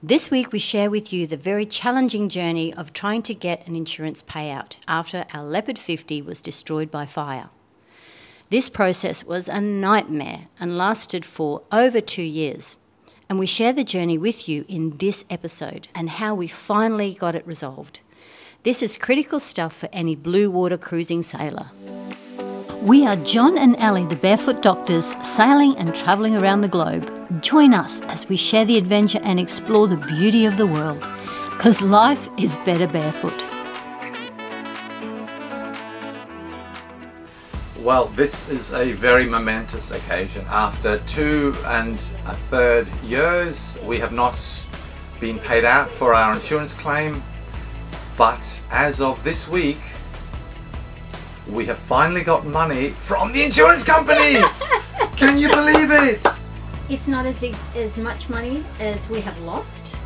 This week we share with you the very challenging journey of trying to get an insurance payout after our Leopard 50 was destroyed by fire. This process was a nightmare and lasted for over 2 years. And we share the journey with you in this episode and how we finally got it resolved. This is critical stuff for any blue water cruising sailor. We are John and Ellie, the Barefoot doctors, sailing and travelling around the globe. Join us as we share the adventure and explore the beauty of the world, because life is better barefoot. Well, this is a very momentous occasion. After 2 1/3 years, we have not been paid out for our insurance claim, but as of this week, we have finally got money from the insurance company! Can you believe it? It's not as much money as we have lost.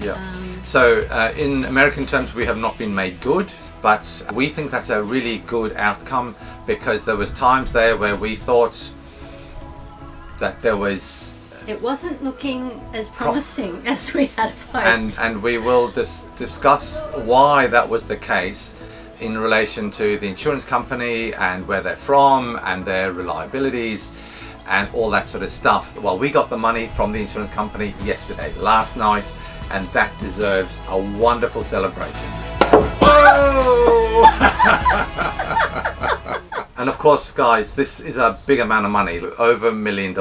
Yeah. So in American terms, we have not been made good, but we think that's a really good outcome, because there was times there where we thought that there was... It wasn't looking as promising as we had hoped. And we will discuss why that was the case in relation to the insurance company and where they're from and their reliabilities and all that sort of stuff. Well, we got the money from the insurance company yesterday, last night, and that deserves a wonderful celebration. Whoa! And of course, guys, this is a big amount of money, over $1 million,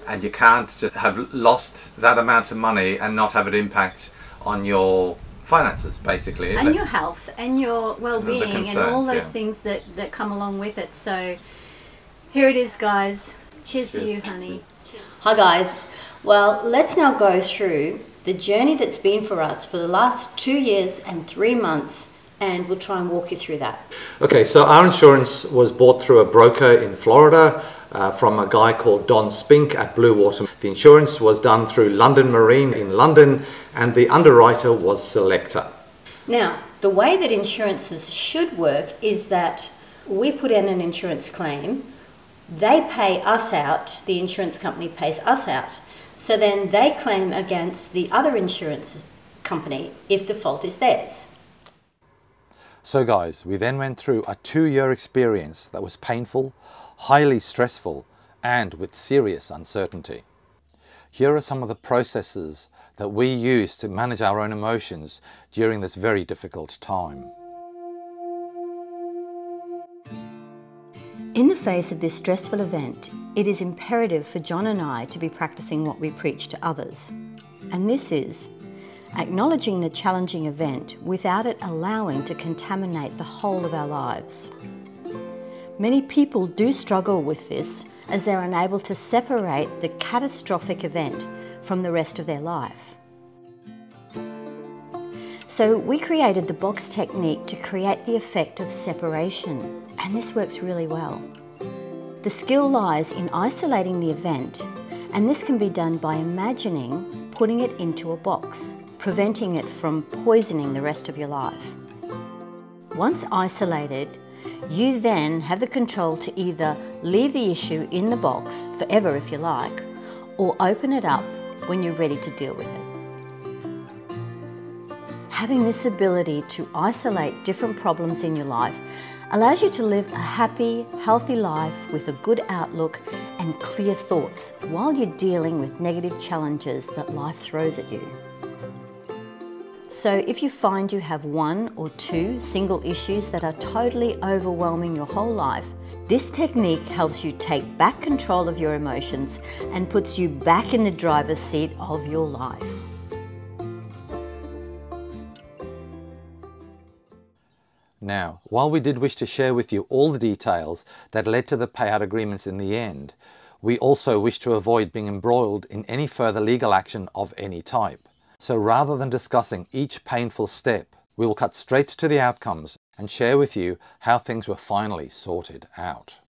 and you can't just have lost that amount of money and not have it impact on your finances, basically. And your health and your well-being and all those things that come along with it. So here it is, guys. Cheers to you, honey. Hi, guys. Well, let's now go through the journey that's been for us for the last 2 years and 3 months, and we'll try and walk you through that. Okay, so our insurance was bought through a broker in Florida from a guy called Don Spink at Blue Water. The insurance was done through London Marine in London, and the underwriter was Selector. Now, the way that insurances should work is that we put in an insurance claim, they pay us out, the insurance company pays us out, so then they claim against the other insurance company if the fault is theirs. So guys, we then went through a 2-year experience that was painful, highly stressful, and with serious uncertainty. Here are some of the processes that we use to manage our own emotions during this very difficult time. In the face of this stressful event, it is imperative for John and I to be practicing what we preach to others. And this is acknowledging the challenging event without it allowing to contaminate the whole of our lives. Many people do struggle with this as they're unable to separate the catastrophic event from the rest of their life. So we created the box technique to create the effect of separation, and this works really well. The skill lies in isolating the event, and this can be done by imagining putting it into a box, preventing it from poisoning the rest of your life. Once isolated, you then have the control to either leave the issue in the box forever if you like, or open it up when you're ready to deal with it. Having this ability to isolate different problems in your life allows you to live a happy, healthy life with a good outlook and clear thoughts while you're dealing with negative challenges that life throws at you. So if you find you have 1 or 2 single issues that are totally overwhelming your whole life, this technique helps you take back control of your emotions and puts you back in the driver's seat of your life. Now, while we did wish to share with you all the details that led to the payout agreements in the end, we also wish to avoid being embroiled in any further legal action of any type. So rather than discussing each painful step, we will cut straight to the outcomes and share with you how things were finally sorted out.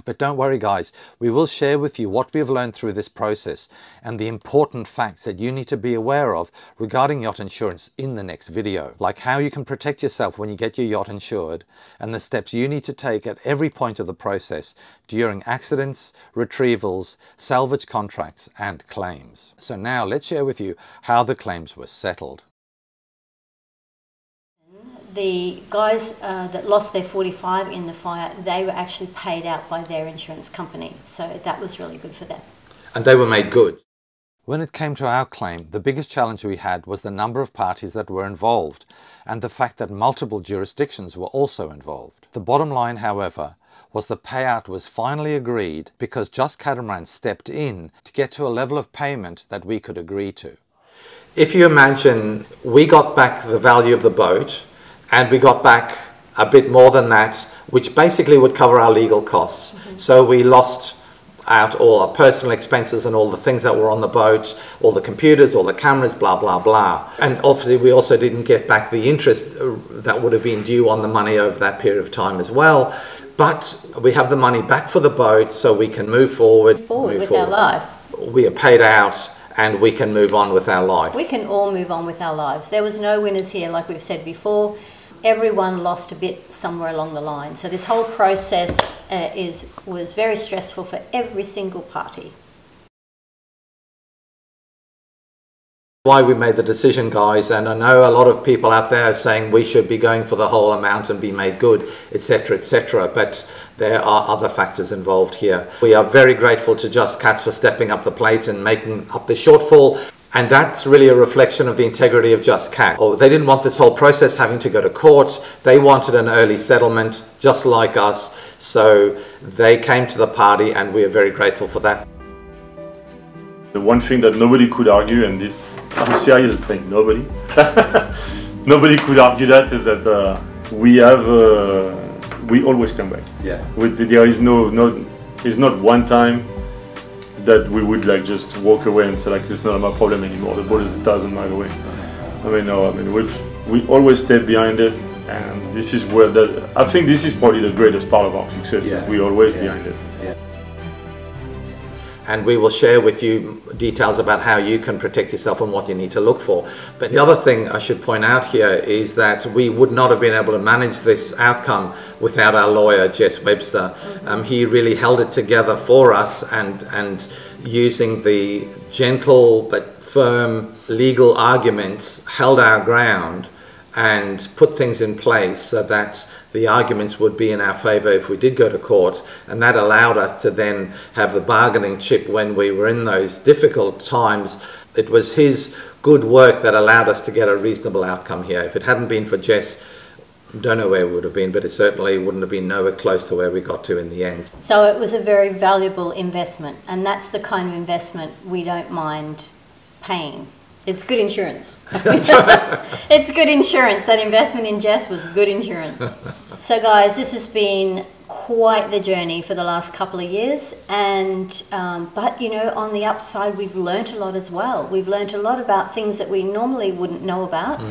But don't worry guys, we will share with you what we've learned through this process and the important facts that you need to be aware of regarding yacht insurance in the next video, like how you can protect yourself when you get your yacht insured and the steps you need to take at every point of the process during accidents, retrievals, salvage contracts and claims. So now let's share with you how the claims were settled. The guys that lost their 45 in the fire, they were actually paid out by their insurance company. So that was really good for them. And they were made good. When it came to our claim, the biggest challenge we had was the number of parties that were involved and the fact that multiple jurisdictions were also involved. The bottom line, however, was the payout was finally agreed because Just Catamaran stepped in to get to a level of payment that we could agree to. If you imagine we got back the value of the boat, and we got back a bit more than that, which basically would cover our legal costs. So we lost out all our personal expenses and all the things that were on the boat, all the computers, all the cameras, blah, blah, blah. And obviously we also didn't get back the interest that would have been due on the money over that period of time as well. But we have the money back for the boat so we can move forward. Our life. We are paid out and we can move on with our life. We can all move on with our lives. There was no winners here, like we've said before. Everyone lost a bit somewhere along the line. So this whole process was very stressful for every single party. Why we made the decision, guys, and I know a lot of people out there are saying we should be going for the whole amount and be made good, etc., but there are other factors involved here. We are very grateful to Just Cats for stepping up the plate and making up the shortfall. And that's really a reflection of the integrity of Just Cat. They didn't want this whole process having to go to court. They wanted an early settlement, just like us. So they came to the party and we are very grateful for that. The one thing that nobody could argue, and this, I'm serious saying nobody, nobody could argue that, is that we always come back. Yeah. There is it's not one time that we would like just walk away and say like, this is not my problem anymore, the ball is 1,000 miles away. We always stay behind it, and this is where I think this is probably the greatest part of our success, is we always behind it. And we will share with you details about how you can protect yourself and what you need to look for. But the other thing I should point out here is that we would not have been able to manage this outcome without our lawyer, Jess Webster. He really held it together for us, and using the gentle but firm legal arguments, held our ground and put things in place so that the arguments would be in our favour if we did go to court, and that allowed us to then have the bargaining chip when we were in those difficult times. It was his good work that allowed us to get a reasonable outcome here. If it hadn't been for Jess, don't know where we would have been, but it certainly wouldn't have been nowhere close to where we got to in the end. So it was a very valuable investment, and that's the kind of investment we don't mind paying. It's good insurance. It's good insurance. That investment in Jess was good insurance. So guys, this has been quite the journey for the last couple of years, and but you know, on the upside, we've learnt a lot as well. We've learnt a lot about things that we normally wouldn't know about.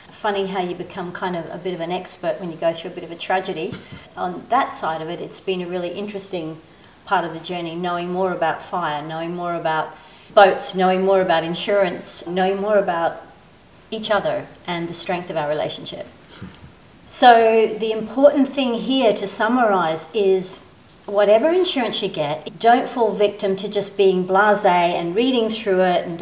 Funny how you become kind of a bit of an expert when you go through a bit of a tragedy. On that side of it, it's been a really interesting part of the journey, knowing more about fire, knowing more about boats, knowing more about insurance, knowing more about each other and the strength of our relationship. So the important thing here to summarise is, whatever insurance you get, don't fall victim to just being blasé and reading through it and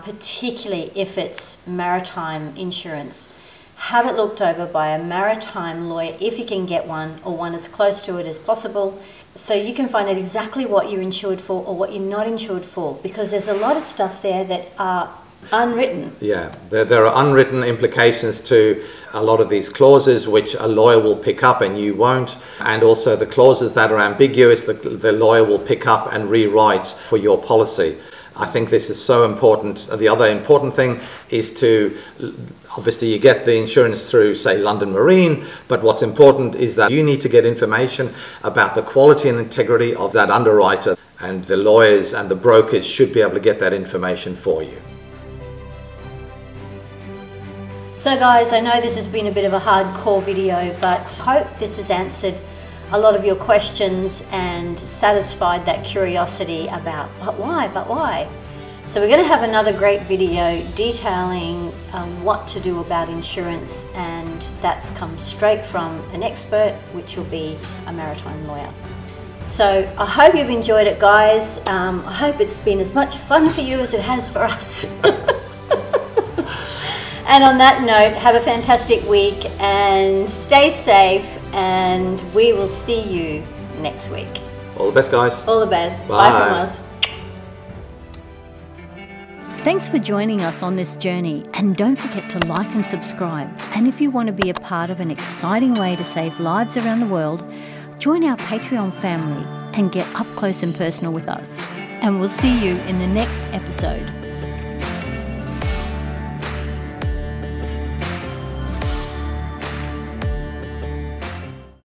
particularly if it's maritime insurance. Have it looked over by a maritime lawyer if you can get one, or one as close to it as possible, so you can find out exactly what you're insured for or what you're not insured for, because there's a lot of stuff there that are unwritten. Yeah, there are unwritten implications to a lot of these clauses which a lawyer will pick up and you won't, and also the clauses that are ambiguous, the lawyer will pick up and rewrite for your policy. I think this is so important. The other important thing is to, obviously you get the insurance through, say, London Marine, but what's important is that you need to get information about the quality and integrity of that underwriter, and the lawyers and the brokers should be able to get that information for you. So guys, I know this has been a bit of a hardcore video, but I hope this has answered a lot of your questions and satisfied that curiosity about, but why? So we're going to have another great video detailing what to do about insurance, and that's come straight from an expert, which will be a maritime lawyer. So I hope you've enjoyed it, guys. I hope it's been as much fun for you as it has for us. And on that note, have a fantastic week and stay safe, and we will see you next week. All the best, guys. All the best. Bye. Bye from us. Thanks for joining us on this journey, and don't forget to like and subscribe. And if you want to be a part of an exciting way to save lives around the world, join our Patreon family and get up close and personal with us. And we'll see you in the next episode.